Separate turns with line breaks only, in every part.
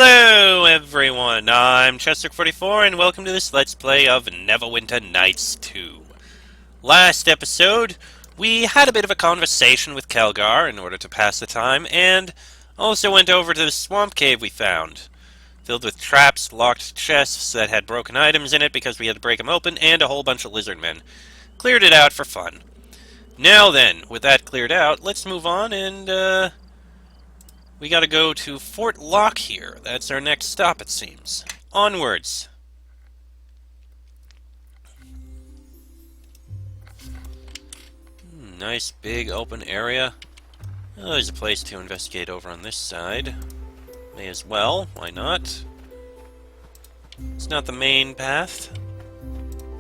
Hello everyone, I'm Chester44 and welcome to this Let's Play of Neverwinter Nights 2. Last episode, we had a bit of a conversation with Kelgar in order to pass the time, and also went over to the swamp cave we found, filled with traps, locked chests that had broken items in it because we had to break them open, and a whole bunch of lizard men. Cleared it out for fun. Now then, with that cleared out, let's move on and, we gotta go to Fort Locke here. That's our next stop, it seems. Onwards. Nice big open area. Oh, there's a place to investigate over on this side. May as well, why not? It's not the main path,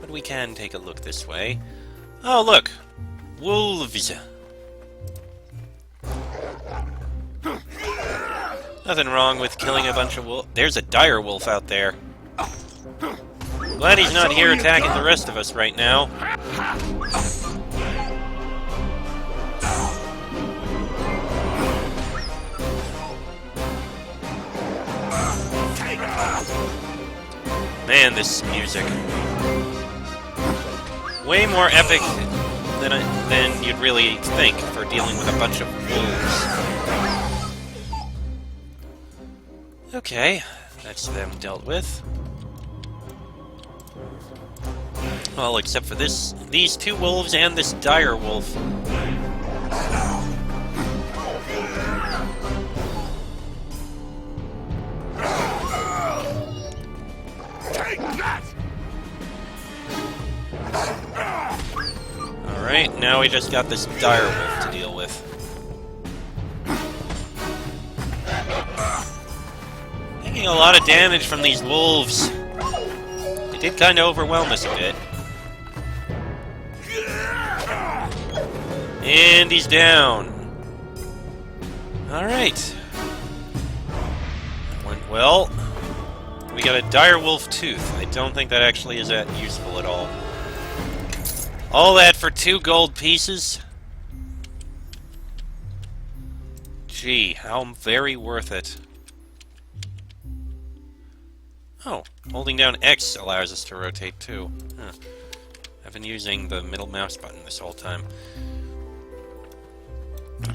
but we can take a look this way. Oh, look! Wolves! Nothing wrong with killing a bunch of wolves. There's a dire wolf out there. Glad he's not here attacking the rest of us right now. Man, this music. Way more epic than you'd really think for dealing with a bunch of wolves. Okay, that's them dealt with. Well, except for these two wolves and this dire wolf.
Take that!
Alright, now we just got this dire wolf to deal with. Taking a lot of damage from these wolves. They did kind of overwhelm us a bit. And he's down. Alright. That went well. We got a dire wolf tooth. I don't think that actually is that useful at all. All that for 2 gold pieces? Gee, how very worth it. Oh, holding down X allows us to rotate too. Huh. I've been using the middle mouse button this whole time.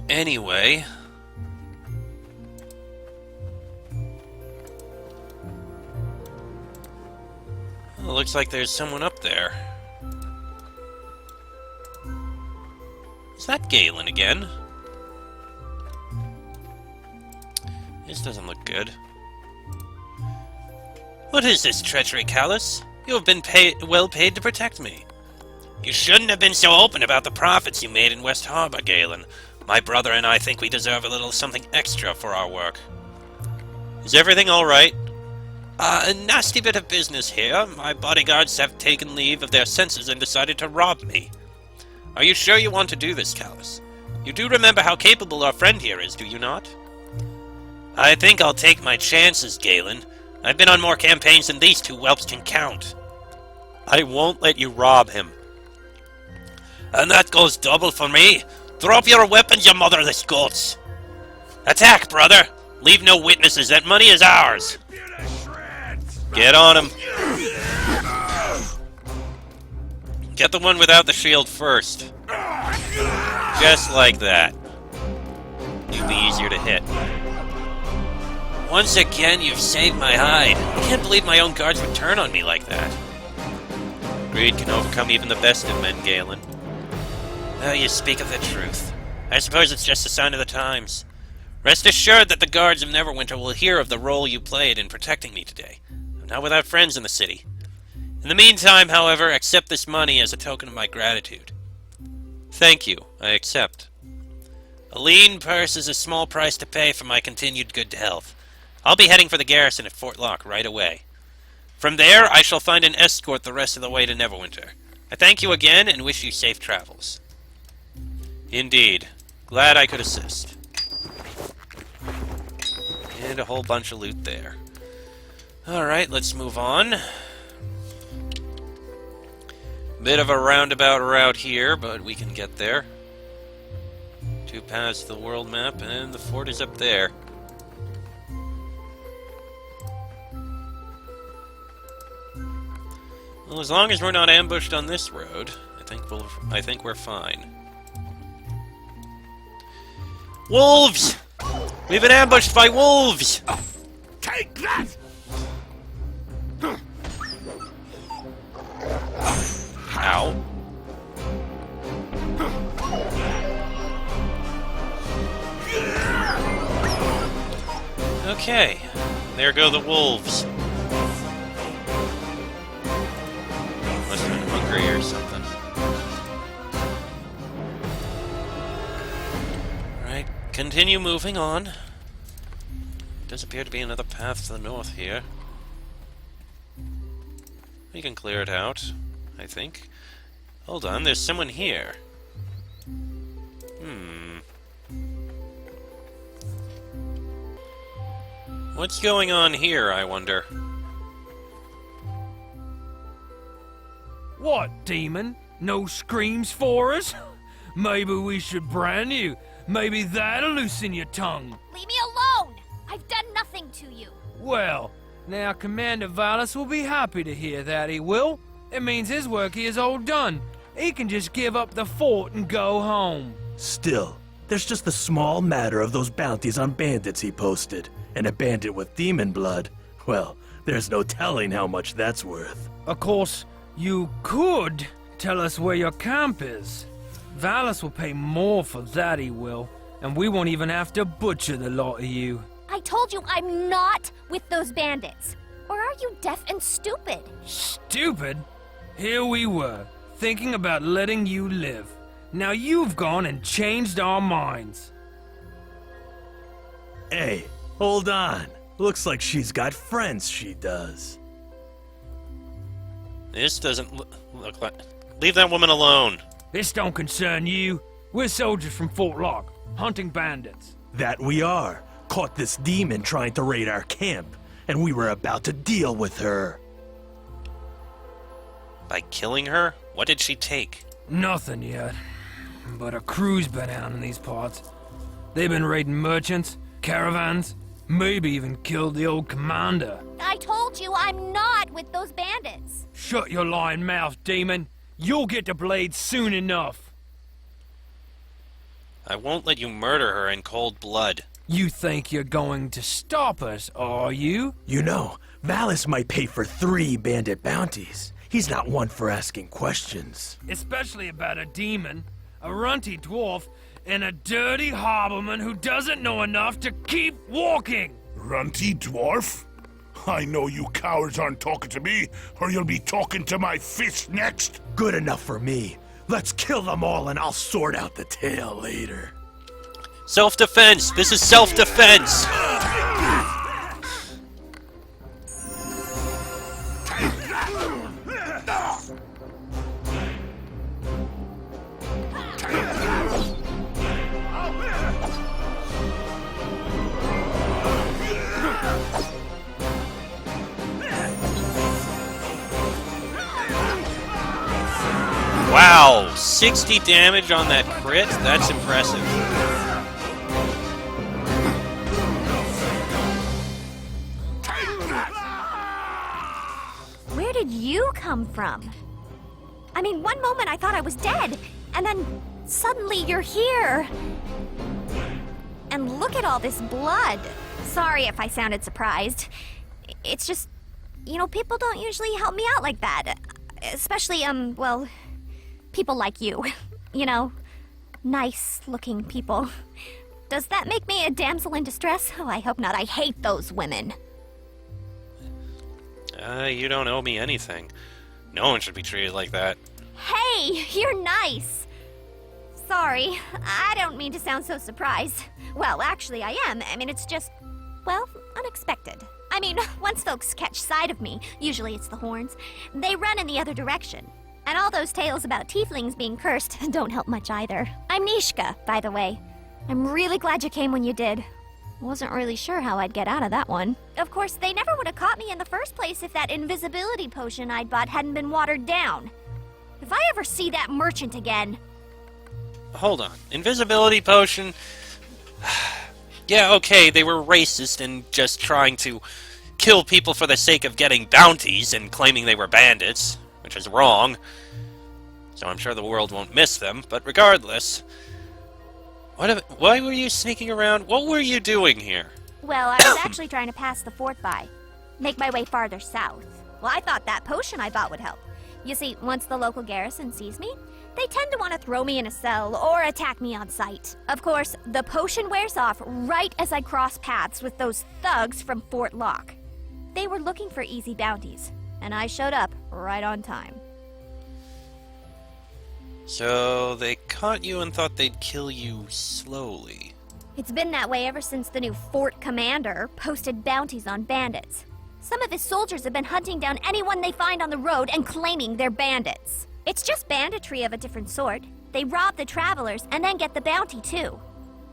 Anyway... Well, looks like there's someone up there. Is that Galen again? This doesn't look good. What is this treachery, Callus? You have been well paid to protect me. You shouldn't have been so open about the profits you made in West Harbor, Galen. My brother and I think we deserve a little something extra for our work. Is everything alright? A nasty bit of business here. My bodyguards have taken leave of their senses and decided to rob me. Are you sure you want to do this, Callus? You do remember how capable our friend here is, do you not? I think I'll take my chances, Galen. I've been on more campaigns than these 2 whelps can count. I won't let you rob him. And that goes double for me. Drop your weapons, you motherless goats. Attack, brother. Leave no witnesses. That money is ours. Get on him. Get the one without the shield first. Just like that. You'd be easier to hit. Once again, you've saved my hide. I can't believe my own guards would turn on me like that. Greed can overcome even the best of men, Galen. Oh, you speak of the truth. I suppose it's just a sign of the times. Rest assured that the guards of Neverwinter will hear of the role you played in protecting me today. I'm not without friends in the city. In the meantime, however, accept this money as a token of my gratitude. Thank you. I accept. A lean purse is a small price to pay for my continued good health. I'll be heading for the garrison at Fort Locke right away. From there, I shall find an escort the rest of the way to Neverwinter. I thank you again and wish you safe travels. Indeed. Glad I could assist. And a whole bunch of loot there. Alright, let's move on. Bit of a roundabout route here, but we can get there. 2 paths to the world map, and the fort is up there. Well, as long as we're not ambushed on this road, I think we're fine. Wolves! We've been ambushed by wolves!
Take that!
Ow. Okay, there go the wolves. Must have been hungry or something. Alright, continue moving on. Does appear to be another path to the north here. We can clear it out, I think. Hold on, there's someone here. What's going on here, I wonder?
What, demon? No screams for us? Maybe we should brand you. Maybe that'll loosen your tongue.
Leave me alone! I've done nothing to you.
Well, now Commander Valis will be happy to hear that, he will. It means his work here is all done. He can just give up the fort and go home.
Still, there's just the small matter of those bounties on bandits he posted. And a bandit with demon blood, well, there's no telling how much that's worth.
Of course, you could tell us where your camp is. Valis will pay more for that, he will. And we won't even have to butcher the lot of you.
I told you I'm not with those bandits. Or are you deaf and stupid?
Stupid? Here we were, thinking about letting you live. Now you've gone and changed our minds.
Hey, hold on. Looks like she's got friends, she does.
This doesn't look like... Leave that woman alone.
This don't concern you. We're soldiers from Fort Lock, hunting bandits.
That we are. Caught this demon trying to raid our camp, and we were about to deal with her.
By killing her? What did she take?
Nothing yet. But a crew's been out in these parts. They've been raiding merchants, caravans, maybe even killed the old commander.
I told you I'm not with those bandits.
Shut your lying mouth, demon. You'll get the blade soon enough.
I won't let you murder her in cold blood.
You think you're going to stop us, are you?
You know, Valis might pay for 3 bandit bounties. He's not one for asking questions.
Especially about a demon, a runty dwarf, and a dirty harborman who doesn't know enough to keep walking.
Runty dwarf? I know you cowards aren't talking to me, or you'll be talking to my fist next.
Good enough for me. Let's kill them all and I'll sort out the tale later.
Self-defense! This is self-defense! Wow! 60 damage on that crit? That's impressive.
Where did you come from? I mean, one moment I thought I was dead, and then suddenly you're here. And look at all this blood. Sorry if I sounded surprised. It's just, you know, people don't usually help me out like that. Especially, well, people like you. You know, nice-looking people. Does that make me a damsel in distress? Oh, I hope not. I hate those women.
You don't owe me anything. No one should be treated like that.
Hey, you're nice. Sorry, I don't mean to sound so surprised. Well, actually I am. I mean, it's just, well, unexpected. I mean, once folks catch sight of me, usually it's the horns, they run in the other direction. And all those tales about tieflings being cursed don't help much either. I'm Neeshka, by the way. I'm really glad you came when you did. Wasn't really sure how I'd get out of that one. Of course, they never would have caught me in the first place if that invisibility potion I'd bought hadn't been watered down. If I ever see that merchant again...
Hold on. Invisibility potion? Yeah, okay, they were racist and just trying to kill people for the sake of getting bounties and claiming they were bandits. which is wrong. So I'm sure the world won't miss them, but regardless... Why were you sneaking around? What were you doing here?
Well, I was actually trying to pass the fort by. Make my way farther south. Well, I thought that potion I bought would help. You see, once the local garrison sees me, they tend to want to throw me in a cell or attack me on sight. Of course, the potion wears off right as I cross paths with those thugs from Fort Locke. They were looking for easy bounties, and I showed up right on time.
So they caught you and thought they'd kill you slowly.
It's been that way ever since the new fort commander posted bounties on bandits. Some of his soldiers have been hunting down anyone they find on the road and claiming they're bandits. It's just banditry of a different sort. They rob the travelers and then get the bounty too.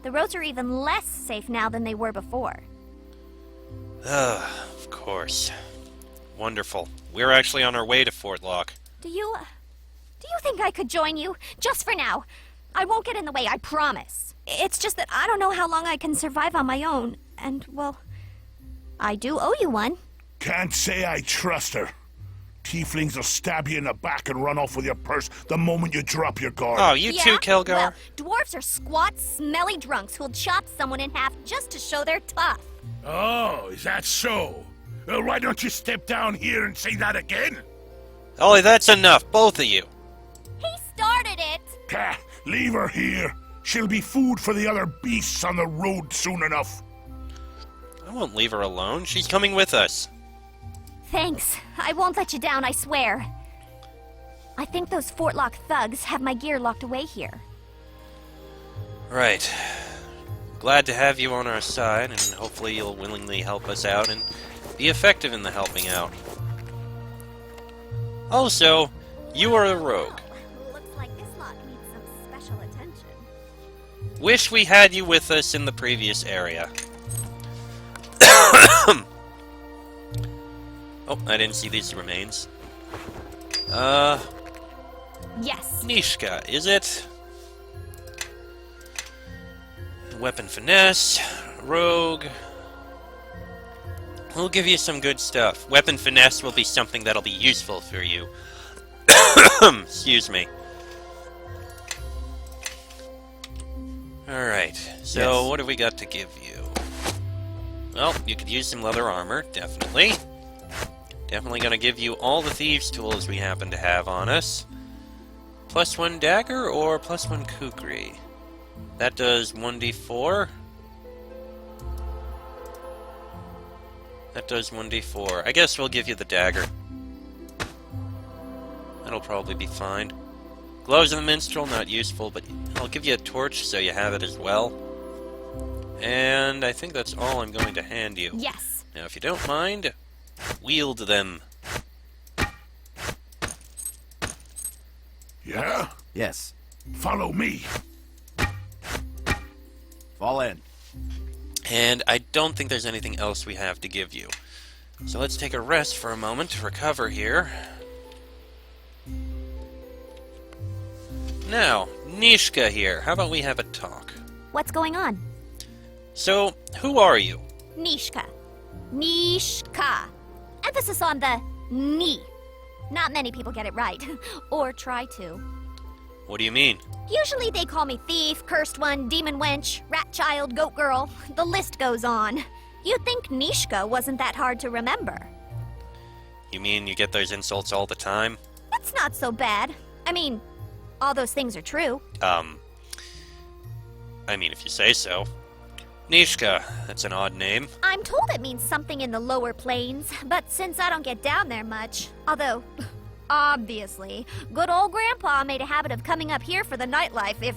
The roads are even less safe now than they were before.
Of course. Wonderful. We're actually on our way to Fort Locke.
Do you think I could join you? Just for now. I won't get in the way, I promise. It's just that I don't know how long I can survive on my own. And, well, I do owe you one.
Can't say I trust her. Tieflings will stab you in the back and run off with your purse the moment you drop your guard.
Oh, you too, Kelgar?
Well, dwarves are squat, smelly drunks who'll chop someone in half just to show they're tough.
Oh, is that so? Well, why don't you step down here and say that again?
Ollie, that's enough, both of you.
He started it!
Pah, leave her here. She'll be food for the other beasts on the road soon enough.
I won't leave her alone. She's coming with us.
Thanks. I won't let you down, I swear. I think those Fort Locke thugs have my gear locked away here.
Right. Glad to have you on our side, and hopefully you'll willingly help us out and be effective in the helping out. Also, you are a rogue.
Looks like this lot needs some special attention.
Wish we had you with us in the previous area. Oh, I didn't see these remains.
Yes.
Neeshka, is it? Weapon finesse, rogue. We'll give you some good stuff. Weapon finesse will be something that'll be useful for you. Excuse me. Alright, so
Yes.
what have we got to give you? Well, you could use some leather armor, definitely. Definitely gonna give you all the thieves' tools we happen to have on us. +1 dagger or +1 kukri? That does 1d4. That does 1d4. I guess we'll give you the dagger. That'll probably be fine. Gloves of the minstrel, not useful, but I'll give you a torch so you have it as well. And I think that's all I'm going to hand you.
Yes.
Now, if you don't mind, wield them.
Yeah?
Yes.
Follow me.
Fall in.
And I don't think there's anything else we have to give you. So let's take a rest for a moment to recover here. Now, Neeshka here. How about we have a talk?
What's going on?
So, who are you?
Neeshka. Neeshka. Emphasis on the knee. Not many people get it right. Or try to.
What do you mean?
Usually they call me thief, cursed one, demon wench, rat child, goat girl. The list goes on. You'd think Neeshka wasn't that hard to remember.
You mean you get those insults all the time?
It's not so bad. I mean, all those things are true.
I mean, if you say so. Neeshka, that's an odd name.
I'm told it means something in the lower planes, but since I don't get down there much, although, obviously, good old Grandpa made a habit of coming up here for the nightlife, if,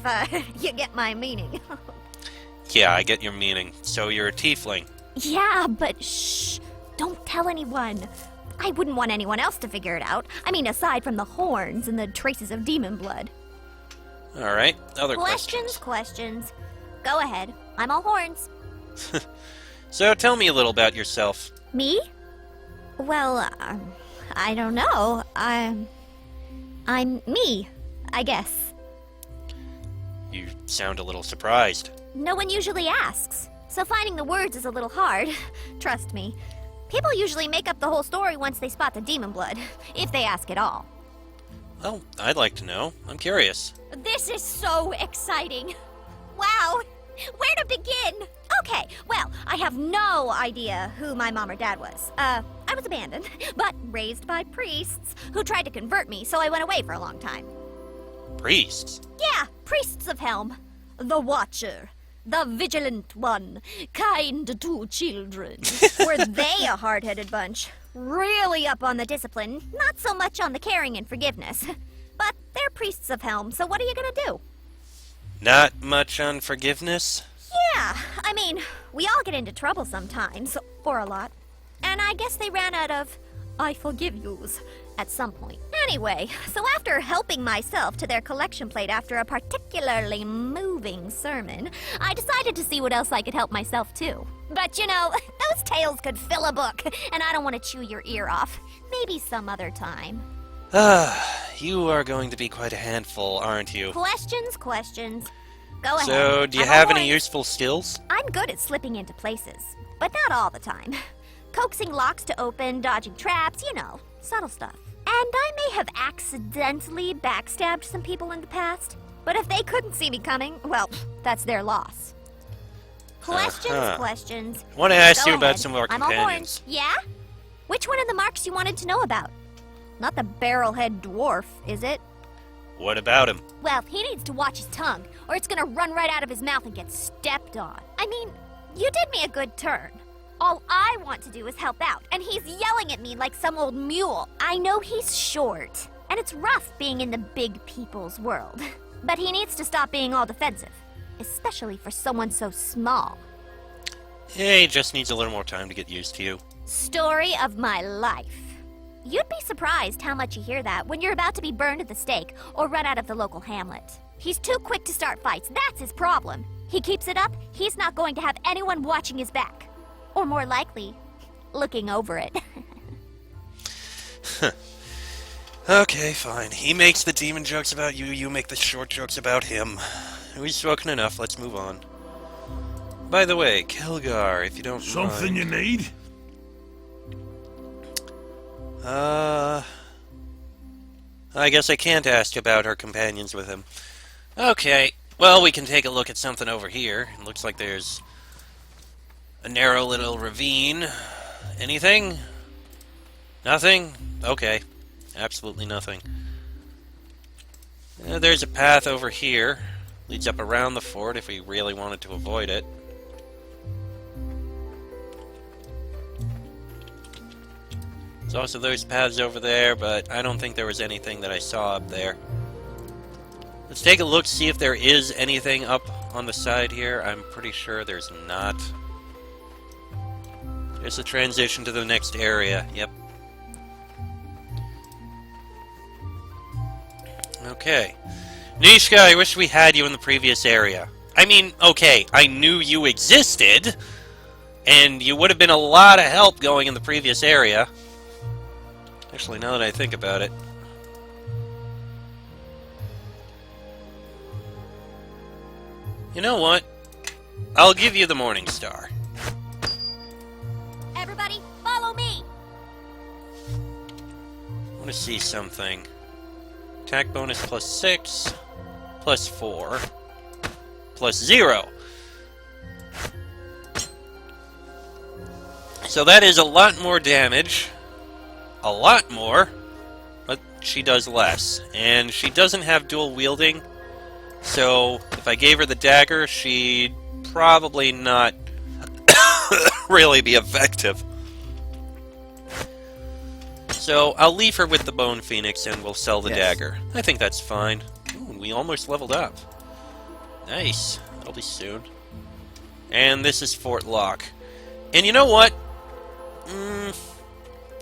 you get my meaning.
Yeah, I get your meaning. So you're a tiefling.
Yeah, but shh, don't tell anyone. I wouldn't want anyone else to figure it out. I mean, aside from the horns and the traces of demon blood.
Alright, other questions.
Questions. Go ahead. I'm all horns.
So tell me a little about yourself.
Me? Well, I don't know. I'm me, I guess.
You sound a little surprised.
No one usually asks, so finding the words is a little hard. Trust me. People usually make up the whole story once they spot the demon blood, if they ask at all.
Well, I'd like to know. I'm curious.
This is so exciting. Wow, where to begin? Okay, well, I have no idea who my mom or dad was. I was abandoned, but raised by priests who tried to convert me, so I went away for a long time.
Priests?
Yeah, priests of Helm. The Watcher. The Vigilant One. Kind to children. Were they a hard-headed bunch? Really up on the discipline, not so much on the caring and forgiveness. But they're priests of Helm, so what are you gonna do?
Not much on forgiveness?
Yeah, I mean, we all get into trouble sometimes, or a lot. And I guess they ran out of I forgive yous at some point. Anyway, so after helping myself to their collection plate after a particularly moving sermon, I decided to see what else I could help myself to. But you know, those tales could fill a book, and I don't want to chew your ear off. Maybe some other time.
You are going to be quite a handful, aren't you?
Questions. Go ahead.
So, do you
I'm
have
all
any
voice.
useful skills?
I'm good at slipping into places, but not all the time. Coaxing locks to open, dodging traps, you know, subtle stuff. And I may have accidentally backstabbed some people in the past, but if they couldn't see me coming, well, that's their loss. Questions.
I want to ask
Go
you about
ahead.
some of our
I'm all
companions.
horns. Yeah? Which one of the marks you wanted to know about? Not the barrelhead dwarf, is it?
What about him?
Well, he needs to watch his tongue, or it's gonna run right out of his mouth and get stepped on. I mean, you did me a good turn. All I want to do is help out, and he's yelling at me like some old mule. I know he's short, and it's rough being in the big people's world. But he needs to stop being all defensive, especially for someone so small.
Yeah, he just needs a little more time to get used to you.
Story of my life. You'd be surprised how much you hear that when you're about to be burned at the stake or run out of the local hamlet. He's too quick to start fights, that's his problem. He keeps it up, he's not going to have anyone watching his back. Or more likely, looking over it.
Okay, fine. He makes the demon jokes about you, you make the short jokes about him. We've spoken enough, let's move on. By the way, Kilgar, if you don't
Something
mind...
you need?
I guess I can't ask about her companions with him. Okay, well, we can take a look at something over here. It looks like there's a narrow little ravine. Anything? Nothing? Okay. Absolutely nothing. There's a path over here. Leads up around the fort if we really wanted to avoid it. There's also those paths over there, but I don't think there was anything that I saw up there. Let's take a look, see if there is anything up on the side here. I'm pretty sure there's not. There's a transition to the next area. Yep. Okay. Neeshka, I wish we had you in the previous area. I mean, okay, I knew you existed, and you would have been a lot of help going in the previous area. Actually, now that I think about it. You know what? I'll give you the Morning Star.
Everybody, follow me!
I want to see something. Attack bonus plus 6, plus 4, plus 0. So that is a lot more damage. A lot more. But she does less. And she doesn't have dual wielding. So if I gave her the dagger, she'd probably not really be effective. So I'll leave her with the Bone Phoenix and we'll sell the dagger. I think that's fine. Ooh, we almost leveled up. Nice. That'll be soon. And this is Fort Locke. And you know what?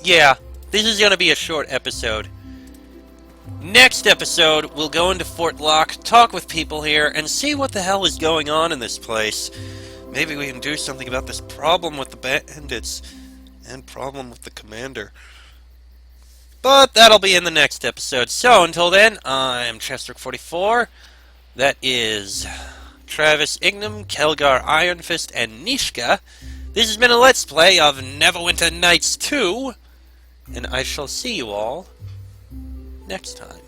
Yeah, this is going to be a short episode. Next episode, we'll go into Fort Locke, talk with people here, and see what the hell is going on in this place. Maybe we can do something about this problem with the bandits and problem with the commander. But that'll be in the next episode. So until then, I'm Chester44. That is Travis Ignam, Kelgar Ironfist, and Neeshka. This has been a Let's Play of Neverwinter Nights 2, and I shall see you all next time.